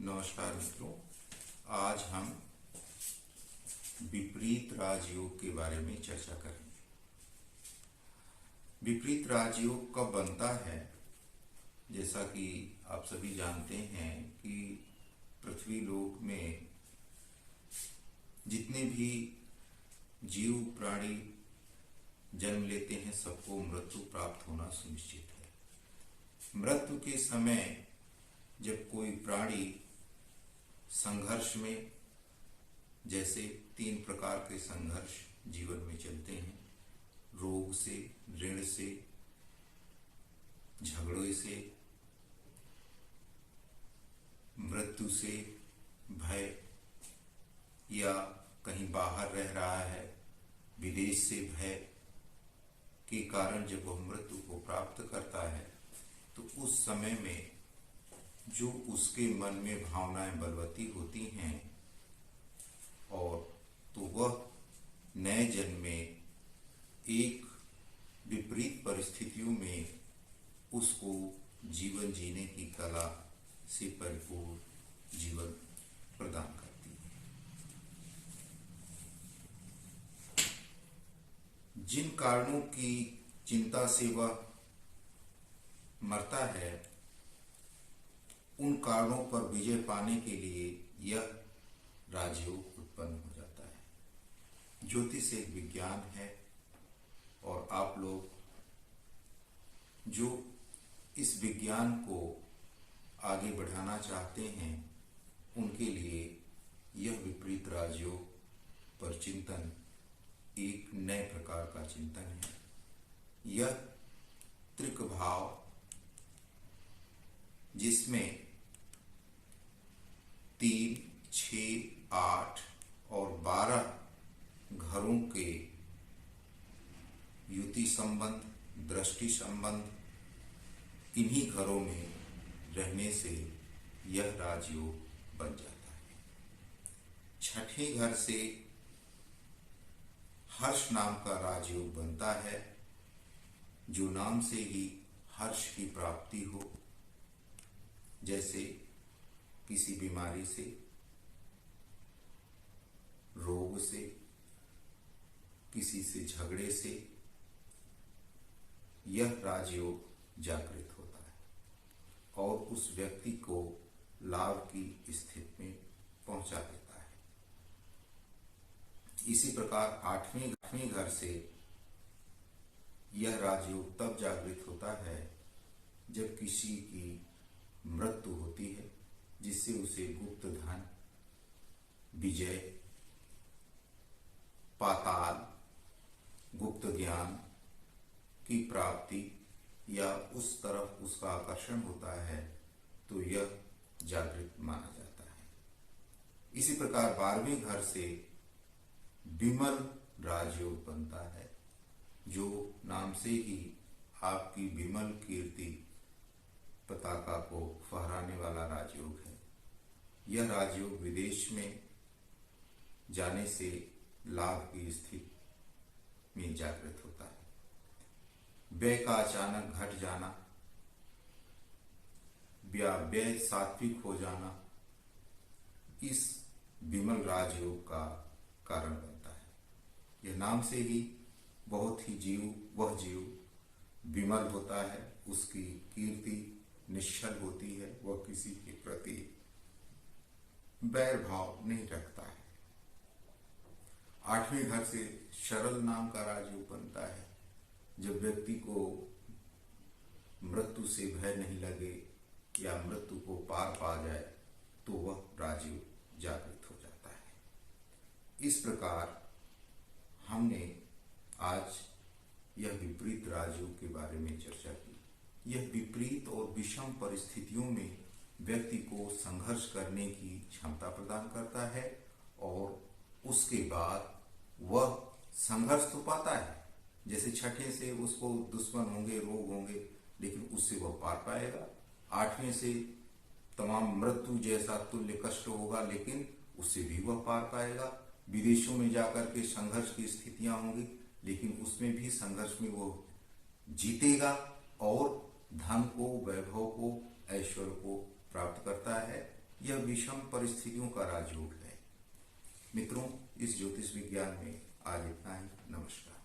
नमस्कार मित्रों, आज हम विपरीत राजयोग के बारे में चर्चा करेंगे। विपरीत राजयोग कब बनता है? जैसा कि आप सभी जानते हैं कि पृथ्वी लोक में जितने भी जीव प्राणी जन्म लेते हैं सबको मृत्यु प्राप्त होना सुनिश्चित है। मृत्यु के समय जब कोई प्राणी संघर्ष में, जैसे 3 प्रकार के संघर्ष जीवन में चलते हैं, रोग से, ऋण से, झगड़े से, मृत्यु से, भय, या कहीं बाहर रह रहा है, विदेश से भय के कारण जब वह मृत्यु को प्राप्त करता है तो उस समय में जो उसके मन में भावनाएं बलवती होती हैं और तो वह नए जन्म में एक विपरीत परिस्थितियों में उसको जीवन जीने की कला से परिपूर्ण जीवन प्रदान करती है। जिन कारणों की चिंता से वह मरता है, उन कारणों पर विजय पाने के लिए यह राजयोग उत्पन्न हो जाता है। ज्योतिष एक विज्ञान है और आप लोग जो इस विज्ञान को आगे बढ़ाना चाहते हैं उनके लिए यह विपरीत राजयोग पर चिंतन एक नए प्रकार का चिंतन है। यह त्रिक भाव, जिसमें 3, 6, 8 और 12 घरों के युति संबंध, दृष्टि संबंध, इन्हीं घरों में रहने से यह राजयोग बन जाता है। छठे घर से हर्ष नाम का राजयोग बनता है, जो नाम से ही हर्ष की प्राप्ति हो, जैसे किसी बीमारी से, रोग से, किसी से झगड़े से यह राजयोग जागृत होता है और उस व्यक्ति को लाभ की स्थिति में पहुंचा देता है। इसी प्रकार 8वें घर से यह राजयोग तब जागृत होता है जब किसी की मृत्यु होती है, जिससे उसे गुप्त धन, विजय, पाताल, गुप्त ज्ञान की प्राप्ति या उस तरफ उसका आकर्षण होता है, तो यह जागृत माना जाता है। इसी प्रकार 12वें घर से विमल राजयोग बनता है, जो नाम से ही आपकी विमल कीर्ति पताका को फहराने वाला राजयोग है। यह राजयोग विदेश में जाने से लाभ की स्थिति में जागृत होता है। व्यय का अचानक घट जाना या व्यय सात्विक हो जाना इस विमल राजयोग का कारण बनता है। यह नाम से ही बहुत ही वह जीव विमल होता है, उसकी कीर्ति निश्चल होती है, वह किसी के प्रति बैर भाव नहीं रखता है। 8वें घर से शरल नाम का राजयोग बनता है। जब व्यक्ति को मृत्यु से भय नहीं लगे या मृत्यु को पार पा जाए तो वह राजयोग जागृत हो जाता है। इस प्रकार हमने आज यह विपरीत राजयोग के बारे में चर्चा की। यह विपरीत और विषम परिस्थितियों में व्यक्ति को संघर्ष करने की क्षमता प्रदान करता है और उसके बाद वह संघर्ष तो पाता है। जैसे छठे से उसको दुश्मन होंगे, रोग होंगे, लेकिन उससे वह पार पाएगा। 8वें से तमाम मृत्यु जैसा तुल्य कष्ट होगा, लेकिन उससे भी वह पार पाएगा। विदेशों में जाकर के संघर्ष की स्थितियां होंगी, लेकिन उसमें भी संघर्ष में वो जीतेगा और धन को, वैभव को, ऐश्वर्य को प्राप्त करता है यह विषम परिस्थितियों का राजयोग है। मित्रों, इस ज्योतिष विज्ञान में आज इतना ही। नमस्कार।